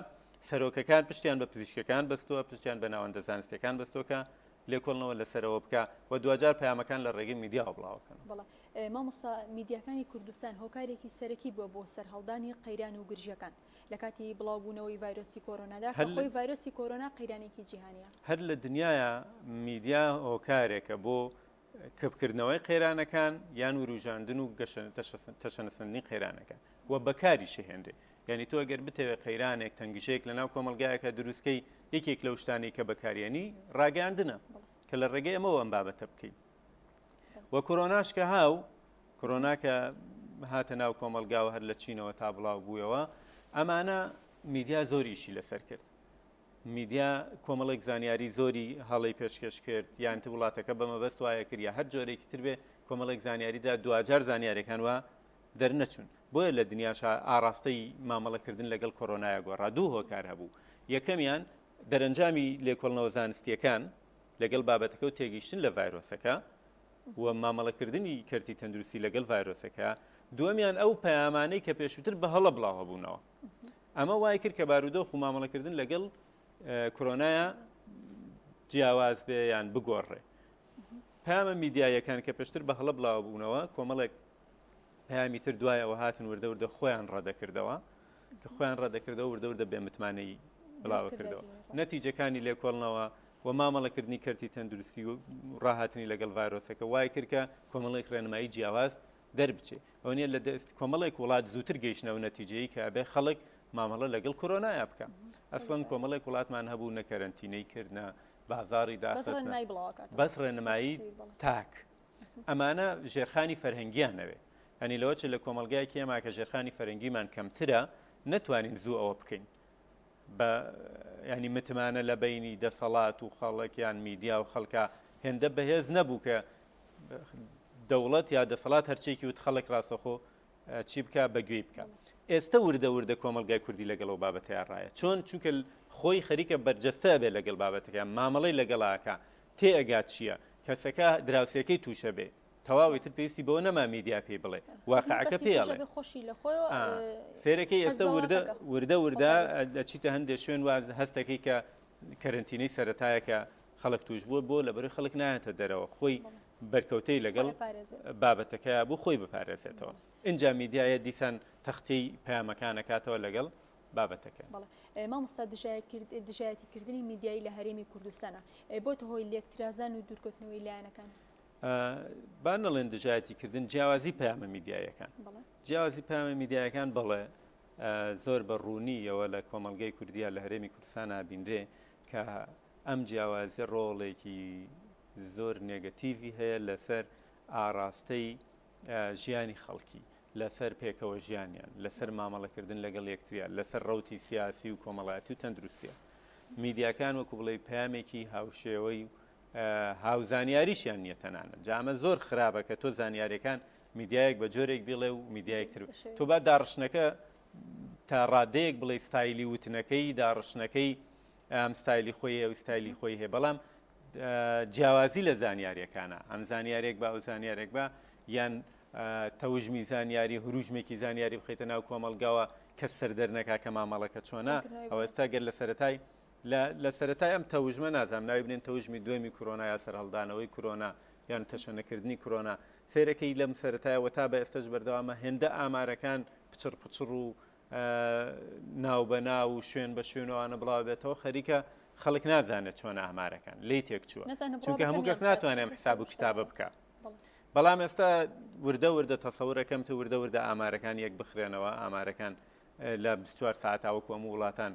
سەرۆکەکان پشتیان بە پزیشکەکان بەستووە پشتیان بە ناوەندە زانستیەکان بەستۆکە لێکۆڵنەوە لەسەرەوە بکە و دوجار پەیامەکان لە ڕێگەی میدیاوە بڵاوکەن. مامۆستا میدیاکانی کوردستان هۆکارێکی سەرەکی بووە بۆ سەرهەڵدانی قەیران و گرژەکان لە کاتی بڵاوبوونەوەی ڤایرۆسی کۆرۆنادا کە خۆی ڤایرۆسی کۆرۆنا قەیرانێکی جیهانیە هەر لە دنیاە میدیا هۆکارێکە بۆ کەپکردنەوەی قەیرانەکان یان وروژاندن و تەشەنەسەندنی قەیرانەکان و بەکاری شەهێنرێ یعنی تۆ ئەگەر بتەوێت قەیرانێک تەنگیشەیەک لە ناو کۆمەلگایەکە دروستکەی یەکێک لەو شتانی کە بەکارێنی ڕاگەاندنە کە لە ڕێگەی ئەمەوە ئەم بابەتە بکەیت وە کۆرۆناش کە هاو کۆرۆنا کە هاتە ناو کۆمەلگاوە هەر لە چینەوە تا بڵاو بوویەوە ئەمانە میدیا زۆریشی لەسەر کرد میدیا کۆمەڵێک زانیاری زۆری هەڵی پێشکەش کرد یان وڵاتەکە بەمەبەست وایە کرد یا هەر جۆرێکی تر بێ کۆمەڵێک زانیاریدا دوجار زانیارەکان وە دەرنەچوون بۆیە لە دنیاش ئاراستەی مامەڵەکردن لەگەڵ کۆرۆنایە گۆڕا دوو هۆکار هەبوو یەکەمیان دەرەنجامی لێکۆڵنەوە زانستیەکان لەگەڵ بابەتەکە و تێگەیشتن لە ڤایرۆسەکە و مامەڵەکردنی کەرتی تەندروستی لەگەڵ ڤایرۆسەکە دووەمیان ئەو پەیامانەی کە پێشووتر بە هەڵە بڵاوە بوونەوە ئەمە وای کرد کە بارودۆخ و مامەڵەکردن لەگەڵ کۆرۆنایە جیاواز بێ یان بگۆڕێ پەیامە میدیایەکان کە پێشتر بە هەڵە بڵاو بوونەوە کۆمەڵێک پەیامی تر دوایەوە هاتن وردە وردە خۆیان ڕەدەکردەوە کە خۆیان ڕەدەکردەوە وردە وردە بێمتمانەی بڵاوە کردەوە نەتیجەکانی لێکۆڵنەوە و مامەڵەکردنی کەرتی تەندروستی و ڕاهاتنی لەگەڵ ڤایرۆسەکە وای کرد کە کۆمەڵێک ڕێنمایی جیاواز دەربچێ ئەو نیە لە دەست کۆمەڵێک وڵات زووتر گەیشتنەوە نەتیجەیە کە ئەبێ خەڵک مامەڵە لەگەڵ کۆرۆنایە بکە ئەسڵەن کۆمەڵێک وڵاتمان هەبوو نە کەرەنتینەی کردنە بازاری داخستنە بەس ڕێنمایی تاک ئەمانە ژێرخانی فەرهەنگیانەوێ هەنی لەوەچ لە کۆمەلگایەکی ئێمە کە ژێرخانی فەرەنگیمان کەمترە نەتوانین زوو ئەوە بکەین بە ینی متمانە لە بینی دەسەڵات و خەڵکیان میدیا و خەڵکە هێندە بەهێز نەبوو کە دەوڵەت یا دەسەڵات هەرچێکی وت خەڵک ڕاستەخۆ چی بکە بەگوێی بکە ئێستا وردە وردە کۆمەلگای کوردی لەگەڵ و بابەتەیە ڕایە چونکە خۆی خەریکە بەرجەستە بێ لەگەڵ بابەتەکە مامەڵەی لەگەڵاکە تێ ئەگات چییە کەسەکە دراوسەکەی تووشە بێ تەواوی تر پێویستی بۆ نەما میدیا پێی بڵێ واقعەکە پێڵێ سێرەکەی ئێستا وردە ئەچیتە هەندێک شوێن واز هەستەکەی کە کەرنتینەی سەرەتایەکە خەڵک توش بووە بۆ لەبەر خەڵک نایەتە دەرەوە خۆی بەرکەوتەی لەگەڵ بابەتەکە بوو خۆی بپارێزێتەوە اینجا میدیایە دیسان تەختی پەیامەکانەکاتەوە لەگەڵ بابەتەکە مامۆستا دژایەتیکردنی میدیایی لە هەرێمی کوردستانە بۆتە هۆی لێکترازان و دوورکەوتنەوەی لایەنەکان با نەڵێن دژایەتیکردن جیاوازی پەیامە میدیایەکان جیاوازی پەیامە میدیایەکان بڵێ زۆر بە ڕوونیەوە لە کۆمەلگەی کوردیا لە هەرێمی کوردستان بینرێ کە ئەم جیاوازی ڕۆڵێکی زۆر نێگەتیڤی هەیە لەسەر ئاراستەی ژیانی خەڵکی لەسەر پێکەوە ژیانیان لەسەر مامەڵەکردن لەگەڵ یەکتریە لەسەر ڕەوتی سیاسی و کۆمەڵایەتی و تەندروستیە میدیاکان وەکو بڵێ پەیامێکی هاوشێوەی هاوزانیاریشیان نییە تەنانە جامە زۆر خراپە کە تۆ زانیاریەکان میدیایەک بە جۆرێک بڵێ و میدیایەکتر تۆ با داڕشنەکە تا ڕادەیەک بڵێ ستایلی وتنەکەی داڕشنەکەی ئەم ستایلی خۆی ئەو ستایلی خۆی هەیە بەڵام جیاوازی لە زانیاریەکانە ئەم زانیارێک بە ئەو زانیارێک بە یان تەوژمی زانیاری هروژمێکی زانیاری بخیتە ناو کۆمەلگاوە کەس سەردەر نەکا کە مامەڵەکە چۆنە ئەوە ئێستا گەر لە سەرەتای ئەم تەوژمە نازانم ناوی بنێن تەوژمی دوێمی کۆرۆنا یا سەرهەڵدانەوەی کۆرۆنا یان تەشەنەکردنی کۆرۆنا سیرەکەی لەم سەرەتایەوە تا بە ئێستش بەردەوامە هێندە ئامارەکان پچڕ و ناو بە ناو و شوێن بە شوێنەوەوانە بڵاو بێتەوە خەریکە خەڵک نازانێت چۆن ئامارەکان لی تێک چووە چونکە هەموو کەس ناتوانێت حساب و کتابە بکە بەڵام ئێستا وردە تەسەورەکەم تو وردە ئامارەکان یەک بخرێنەوە ئامارەکان لە 24 ساعت تاوەکو هەموو وڵاتان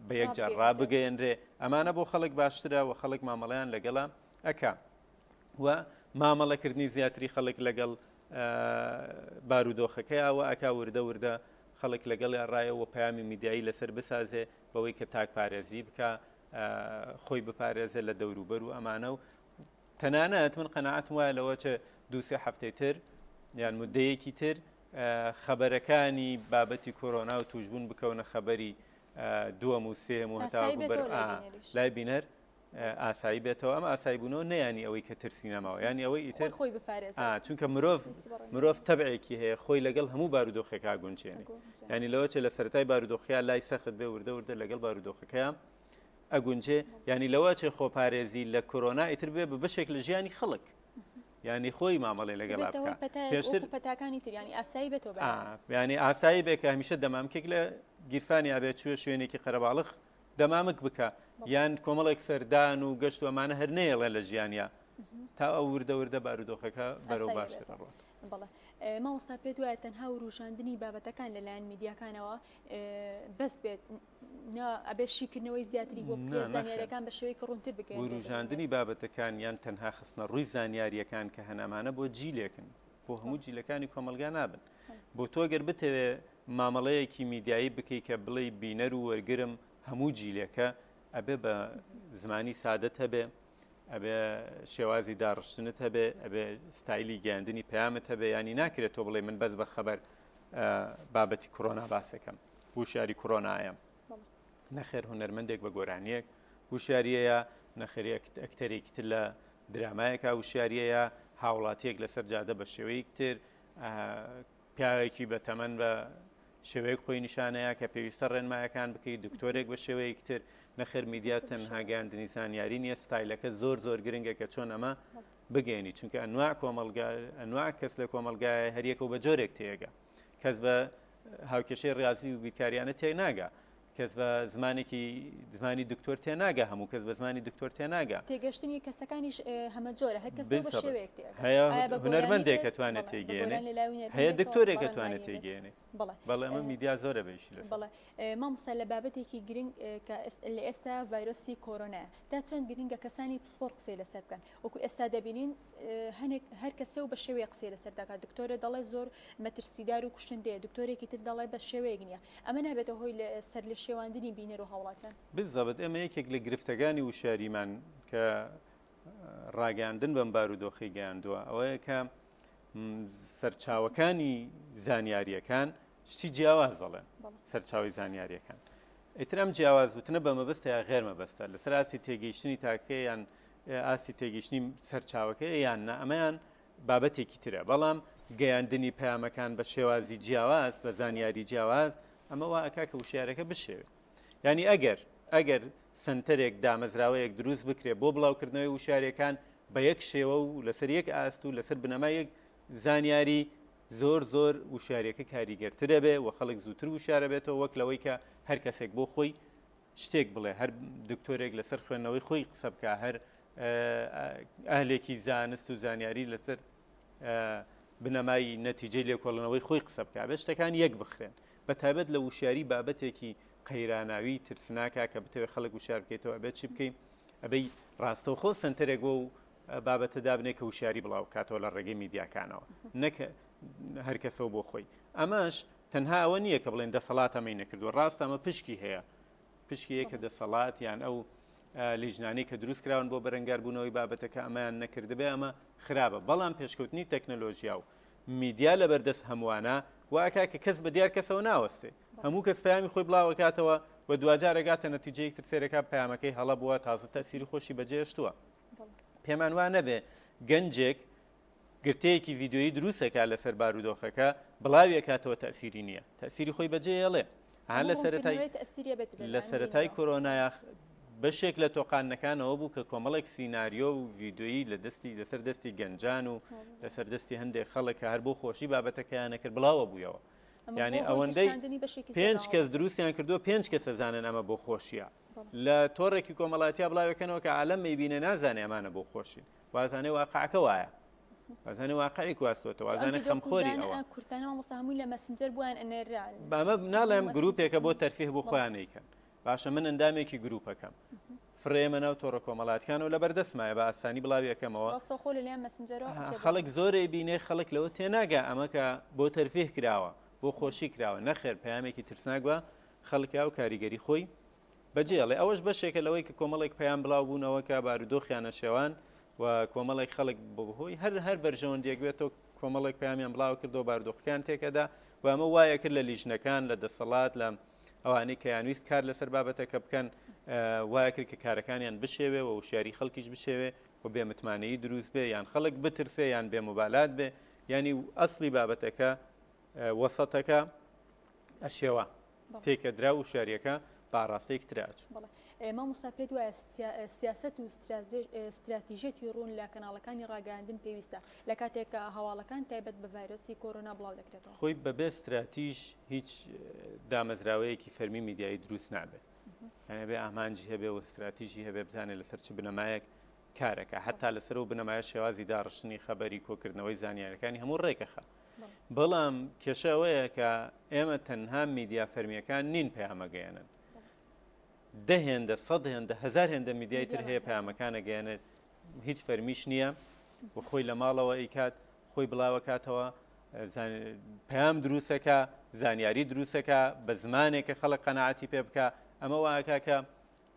بە یەکجار ڕابگەیەنرێ ئەمانە بۆ خەڵک باشترە و خەڵک مامەڵەیان لەگەڵا ئەکا و مامەڵەکردنی زیاتری خەڵک لەگەڵ بارودۆخەکەیەوە ئەکا وردە خەڵک لەگەڵ ڕایەوە پەیامی میدیایی لەسەر بسازێ بەوەی کە تاک پارێزی بکە خۆی بپارێزێ لە دەوروبەر و ئەمانە و تەنانەت من قەناعەتم وایە لەوە چە دووسێ هەفتەی تر یان مودەیەکی تر خەبەرەکانی بابەتی کۆرۆنا و توشبوون بکەونە خەبەری دووەم و سێم و هەتا لای بینەر ئاسایی بێتەوە ئەم ئاسایی بوونەوە نەیانی ئەوەی کە ترسی نەماوە ینی ئەوەی ئیتر خۆی بپارێزێ چونکە مرۆڤ تەبعێکی هەیە خۆی لەگەڵ هەموو بارودۆخێکا گونجێنێ ینی لەوە چێ لە سەرەتای بارودۆخیا لای سەخت بێ وردە لەگەڵ بارودۆخەکەیە ئەگونجێ ینی لەوە چێ خۆپارێزی لە کۆرۆنا ئیتر بێ بە بەشێک لە ژیانی خەڵک ینی خۆی مامەڵێ لەگەڵا بکە پێشتر پەتاکانی تر ینی ئاسایی بێتەوە ینی ئاسایی بێکە هەمیشە دەمامکێک لە گیرفانی ئابێت چوە شوێنێکی قەرەباڵغ دەمامک بکە یان کۆمەڵێک سەردان و گەشت و ئەمانە هەر نەیەڵێ لە ژیانیا تا ئەو وردە بارودۆخەکە بەرەو باشتر ڕۆت. مامۆستا پێت وایە تەنها و ڕوشاندنی بابەتەکان لەلایەن میدیاکانەوە بەس بێت ئەبێ شیکردنەوەی زیاتری بۆ زانیاریەکان بە شێوەیە کە ڕوونتر بکەن ڕوشاندنی بابەتەکان یان تەنها خستنە ڕووی زانیاریەکان کە هەنامانە بۆ جیلێکن بۆ هەموو جیلەکانی کۆمەلگا نابن بۆ تۆ گەر بتەوێ مامەڵەیەکی میدیایی بکەی کە بڵێ بینەر و وەرگرم هەموو جیلەکە ئەبێ بە زمانی سادەت هەبێ ئەبێ شێوازی داڕشتنت هەبێ ئەبێ ستایلی گەیاندنی پەیامت هەبێ ینی ناکرێت تۆ بڵێ من بەس بە خەبەر بابەتی کۆرۆنا باسەکەم هوشیاری کۆرۆنایە نەخێر هونەرمەندێک بە گۆرانیەک هوشیاریەیە نەخێری ئەکتەرێکی تر لە درامایەکە هوشیاریەیە هاوڵاتیەک لەسەر جادە بە شێوەیەک تر پیاوێکی بە تەمەن بە شێوەیەک خۆی نیشانەیە کە پێویستە ڕێنمایەکان بکەیت دکتۆرێک بە شێوەیەک تر نەخێر میدیا تەنها گەیاندنی زانیاری نیە ستایلەکە زۆر گرنگە کە چۆن ئەمە بگەێنی چونکە ئەنواع کەس لە کۆمەلگایە هەریەکە و بە جۆرێک تێگە کەس بە هاوکێشەی ڕاضی و بیکاریانە تێناگە کەس بە زمانی دکتۆر تێناگە هەموو کەس بە زمانی دکتۆر تێناگە تێگەشتنی کەسەکانیش هەمە جۆرە هەر کەس بە شێوەیەک هەیە هونەرمەندێک کە توانێت تێگەێنێ هەیە دکتۆرێک کە توانێت تێگەێنێ بەڵێ ئەمە میدیا زۆرە بێشی لەسەر بەڵێ مامۆستا لە بابەتێکی گرنگ کە لە ئێستا ڤایرۆسی کۆرۆنایە تا چەند گرنگە کەسانی پسپۆر قسەی لەسەر بکەن وەکو ئێستا دەبینین هەر کەسێ و بە شێوەیە قسەی لەسەر دەکات دکتۆرە دەڵێ زۆر مەترسیدار و کوشتندەیە دکتۆرێکی تر دەڵێ بە شێوەیەک نییە ئەمە نابێتە هۆی سەر لە شێواندنی بینەر و هاوڵاتیان بالضبط ئەمە یەکێک لە گرفتەکانی وشاریمان کە ڕاگەاندن بەم بارودۆخی گەیاندووە ئەوەیە کە سەرچاوەکانی زانیاریەکان شتی جیاواز دەڵێن سەرچاوی زانیاریەکان ئیترام جیاواز وتنە بە مەبەستە یا غێر مەبەستە لەسەر ئاسی تێگەیشتنی تاکە یان ئاسی تێگەیشتنی سەرچاوەکە یان نە ئەمەیان بابەتێکی ترە بەڵام گەیاندنی پەیامەکان بە شێوازی جیاواز بە زانیاری جیاواز ئەمە وا ئەکا کە وشارەکە بشێوێت ینی ئەگەر سنتەرێک دامەزراوەیەک دروست بکرێ بۆ بڵاوکردنەوەی وشارەکان بە یەک شێوە و لەسەر یەک ئاست و لەسەر بنەمای زانیاری زۆر وشارەکە کاریگەرترە بێ و خەڵک زووتر وشارە بێتەوە وەک لەوەی کە هەر کەسێک بۆ خۆی شتێک بڵێ هەر دکتۆرێک لەسەر خوێندنەوەی خۆی قسە بکە هەر ئەهلێکی زانست و زانیاری لەسەر بنەمای نەتیجەی لێکۆڵنەوەی خۆی قسە بکە بێ شتەکان یەک بخرێن بە تایبەت لە وشاری بابەتێکی قەیراناوی ترسناکە کە بتەوێت خەڵک وشار بکەیتەوە ئەبێت چی بکەین ئەبەی ڕاستەوخۆ سنتەرێک بۆ و بابەتەدا بنێ کە وشاری بڵاو کاتەوە لە ڕێگەی میدیاکانەوە نەکە هەر کەسەوە بۆ خۆی ئەمەش تەنها ئەوە نییە کە بڵێن دەسەڵات ئەمەی نەکردووە ڕاست ئەمە پشکی هەیە پشکی کە دەسەڵات یان ئەو لیژنانەی کە دروست کراون بۆ بەرەنگاربوونەوەی بابەتەکە ئەمەیان نەکردبێ ئەمە خراپە بەڵام پێشکەوتنی تەکنۆلۆژیا و میدیا لە بەردەست هەمووانە واکە کە کەس بە دیار کەسەوە ناوەستێ هەموو کەس پەیامی خۆی بڵاوکاتەوە و دوجار ئەگاتە نەتیجەیەکتر سێرەکە پەیامەکەی هەڵە بووە تازە تەسیری خۆشی بەجێشتووە پێمان وان نەبێ گەنجێک گرتەیەکی ڤیددیۆیی دروستەکە لەسەر بارودۆخەکە بڵاویەکاتەوە تەسیری نییە تەسیری خۆی بەجێڵێ هەان لە سەرەتای کۆرۆنایە بەشێک لە تۆقانەکانەوە بوو کە کۆمەڵێک سیناریۆ و ڤیددیۆیی لەسەر دەستی گەنجان و لەسەر دەستی هەندێک خەڵک کە هەر بۆ خۆشی بابەتەکەیانە کرد بڵاوە بوویەوە یعنی ئەوەندەی 5 کەس دروستیان کردووە 5 کەس ئەزانن ئەمە بۆ خۆشیە لە تۆڕێکی کۆمەڵاتیا بڵاوەکەنەوە کە عالەم مەیبینە نازانێ ئەمانە بۆ خۆشی وازانێ واقعەکە وایە وازانێ واقعی کوواستۆتە وازانێ خەمخۆری ئەوە کورتانەوە مەساهمووی لە مەسنجەر بوویان ئەنێران بەمە ناڵێم گروپێکە بۆ تەرفیه بۆ خۆیانەیکەن باشە من ئەندامێکی گروپەکەم فرێمە ناو تۆڕە کۆمەڵاتیان و لە بەردەستمایە بە ئاسانی بڵاویەکەمەوە خەڵک زۆرێ بینێ خەڵک لەوە تێناگە ئەمە کە بۆ تەرفیه کراوە بۆ خۆشی کراوە نەخێر پەیامێکی ترسناگووە خەڵکا و کاریگەری خۆی بەجێڵێ ئەوەش بەشێکە لەوەی کە کۆمەڵێک پەیام بڵاو بوونەوە کە بارودۆخیانە شێوان و کۆمەڵێک خەڵک بەهۆی هەر بەرژەوەندێک بێتەوە کۆمەڵێک پەیامیان بڵاو کردەوە بارودۆخەکان تێکەدا و ئەمە وایە کرد لە لیژنەکان لە دەسەڵات لە ئەوانەی کە یانویست کار لەسەر بابەتەکە بکەن وایە کرد کە کارەکانیان بشێوێ و وشیاری خەڵکیش بشێوێ و بێمتمانەیی دروست بێ یان خەڵک بترسێ یان بێموبالات بێ ینی ئەسڵی بابەتەکە وەسەتەکە ئەشێوە تێکەدرا و شاریەکە باڕاستەیەک تراچوو مامۆستا پێت وایە سیاست و استراتیژێتی ڕوون لە کەناڵەکانی ڕاگەاندن پێویستە لە کاتێکە هەواڵەکان تایبەت بە ڤایرۆسی کۆرۆنا بڵاو دەکرێتەوە خۆی بەبێ استراتیژ هیچ دامەزراوەیەکی فەرمی میدیایی دروست نابێت یانە بێ ئامانجی هەبێ و استراتیژی هەبێ بزانێت لەسەر چ بنەمایەک کارەکە حتا لەسەر و بنەمایە شێوازی داڕشتنی خەبەری کۆکردنەوەی زانیاریەکانی هەموو ڕێکەخە بەڵام کێشەوەیە کە ئێمە تەنها میدیا فەرمیەکان نین پەیامەگەیەنن هێندە سەد هێندە هەزار هێندە میدیای تر هەیە پەیامەکانە گەیەنێت هیچ فەرمیش نییە و خۆی لە ماڵەوە ئیکات خۆی بڵاوەکاتەوە پەیام دروستەکە زانیاری دروستەکە بە زمانێکە خەڵک قەناعەتی پێ بکە ئەمە وایە کە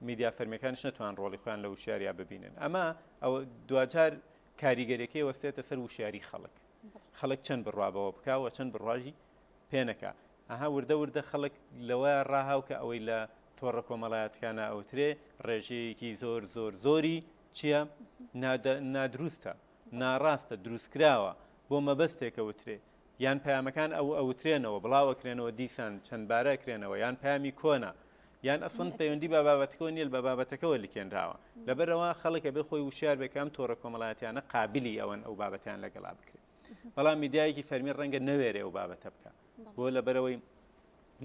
میدیا فەرمیەکانش نەتوان ڕۆڵی خۆیان لە وشاریا ببینن ئەمە ئەو دوجار کاریگەریەکەی وەستێتە سەر وشاری خەڵک چەند بڕوابەوە بکەوە چەند بڕواژی پێنەکە ئەها وردە خەڵک لەوە ڕاهاو کە ئەوەی لە تۆڕە کۆمەڵایەتەکانە ئەوترێ ڕێژەیەکی زۆری چییە نادروستە ناڕاستە دروستکراوە بۆ مەبەستێکە وترێ یان پەیامەکان ئەوترێنەوە بڵاوەکرێنەوە دیسان چەند بارەکرێنەوە یان پەیامی کۆنا یان ئەسڵن پەیوەندی بە بابەتەکەەوە نیل بە بابەتەکەەوە لیکێنراوە لەبەرەوە خەڵکە بێ خۆی وشار بێکام تۆڕە کۆمەڵایەتیانە قابلی ئەوەن ئەو بابەتیان لەگەڵا بکرێت بەڵام میدیایەکی فەرمی ڕەنگە نەوێرێ ئەو بابەتە بکە بۆ لەبەرەوەی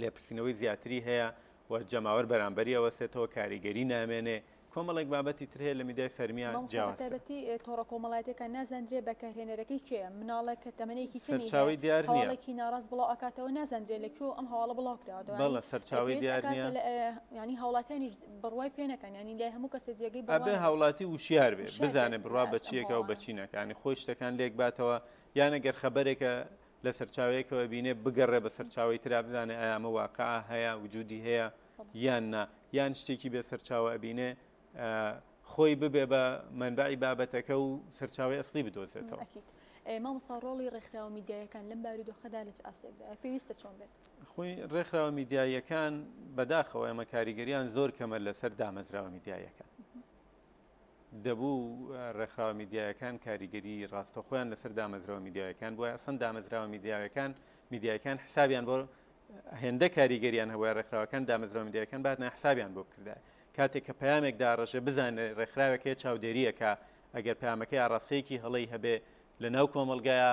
لێپرسینەوەی زیاتری هەیە و جەماوەر بەرامبەری ئەوەسێتەوە کاریگەری نامێنێ کۆمەڵێک بابەتی تر هەیە لە میدیای فەرمیان جیاوازی تۆڕە کۆمەڵایەتەکان نازانرێ بەکارهێنەرەکەی کێیە مناڵە کە تەمەنێکی سەرچاوی دیار نییە هەواڵێکی ناڕاست بڵاو ئەکاتەوە نازانرێ لەکوێ ئەم هەواڵە بڵاو کراوە بەڵە سەرچاوی دیار نییە ینی هاوڵاتیانی بڕوای پێنەکەن ینی لای هەموو کەسە جێگەی ئەبێ هاوڵاتی وشیار بێ بزانێ بڕوا بە چیەکە و بەچینەکە ینی خۆی شتەکان لێک باتەوە یانە گەر خەبەرێکە لە سەرچاوەیەکەوە بینێ بگەڕێ بە سەرچاوی ترا بزانێ ئایا ئەمە واقعە هەیە وجودی هەیە یان نا یان شتێکی بێ سەرچاوە ئەبینێ خۆی ببێ بە منبعی بابەتەکە و سەرچاوی ئەسلی بدۆزێتەوە مامۆستا ڕۆڵی ڕێکخراوە میدیایەکان لەم بارودۆخەدا لە چ ئاسێکدا پێویستە چۆن بێت خۆی ڕێکخراوە میدیایەکان بەداخەوە ئێمە کاریگەریان زۆر کەمە لەسەر دامەزراوە میدیایەکان دەبوو ڕێکخراوە میدیایەکان کاریگەری ڕاستەخۆیان لەسەر دامەزراوە میدیایەکان بۆیە ئەسڵ دامەزراوە میدیایەکان حسابیان بۆ هێندە کاریگەریان هەبووە ڕێکخراوەکان دامەزراوە میدیایەکان باتنە حسابیان بۆ بکردای کاتێک کە پەیامێک داڕەشێ بزانێ ڕێکخراوێکی چاودێریەکە ئەگەر پەیامەکەی ئاڕاستەیەکی هەڵەی هەبێ لە ناو کۆمەلگایە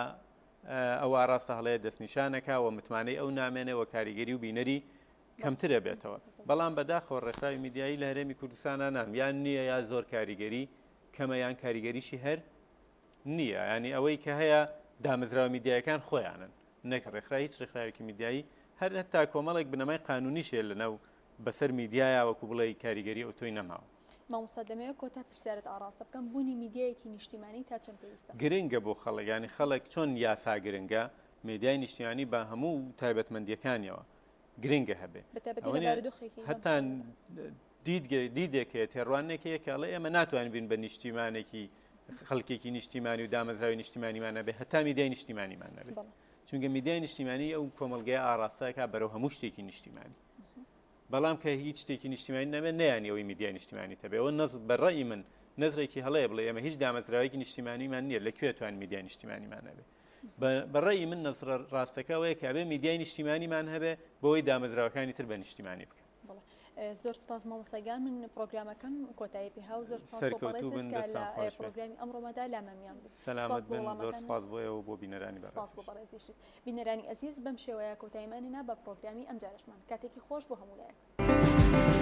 ئەو ئاراستە هەڵەیە دەستنیشانەکە و متمانەی ئەو نامێنەوە کاریگەری و بینەری کەمترە بێتەوە بەڵام بەداخەوە ڕێکخراوی میدیایی لە هەرێمی کوردستانە نام یان نییە یا زۆر کاریگەری کەمە یان کاریگەریشی هەر نییە ینی ئەوەی کە هەیە دامەزراوە میدیایەکان خۆیانن نەک ڕێکخراوی هیچ ڕێکخراوێکی میدیایی هەر هەتا کۆمەڵێک بنەمای قانونیشێ لەناو بەسەر میدیایە وەکو بڵێ کاریگەری ئەو تۆی نەماوە مامۆستا دەمەوێت کۆتا پرسیارەت ئاڕاستە بکەم بوونی میدیایەکی نیشتیمانی تا چەند پێویستە گرنگە بۆ خەڵک ینی خەڵک چۆن یاسا گرنگە میدیای نیشتیمانی بە هەموو تایبەتمەندیەکانیەوە گرنگە هەبێ هەتان دیدێکێ تێڕوانێکەیەکڵێ ئێمە ناتوانین بین بە نیشتیمانێکی خەڵکێکی نیشتیمانی و دامەزراوی نیشتیمانیمان نەبێ هەتا میدیای نیشتیمانیمان نەبێت چونکە میدیای نیشتیمانی ئەو کۆمەلگای ئاراستەکە بەرەو هەموو شتێکی نیشتیمانی بەڵام کە هیچ شتێکی نیشتیمانی نەبێت نەیانی ئەوەی میدیای نیشتیمانی تەبێ ئەوە بەڕێی من نەزرێکی هەڵەیە بڵێ ئێمە هیچ دامەزراوەیەکی نیشتیمانیمان نییە لەکوێ توان میدیای نیشتیمانیمان هەبێ بەڕێی من نەزرە ڕاستەکە ئەوەیە کە بێ میدیای نیشتیمانیمان هەبێ بۆی دامەزراوەکانی تر بە نیشتیمانی بکە زۆر سپاس مامۆستاگان من پرۆگرامەکەم کۆتایی پێ هاو زۆر سەرکەوتوو بن دەستان خۆش بێت. پرۆگرامی ئەمڕۆمەدا لامەمیان سەلامەت بن زۆر سپاس بۆیەوە بۆ بینەرانی بەڕێزیشت بینەرانی ئەزیز بەم شێوەیە کۆتاییمانێنا بە پرۆگرامی ئەم جارەشمان کاتێکی خۆش بۆ هەموو لایەک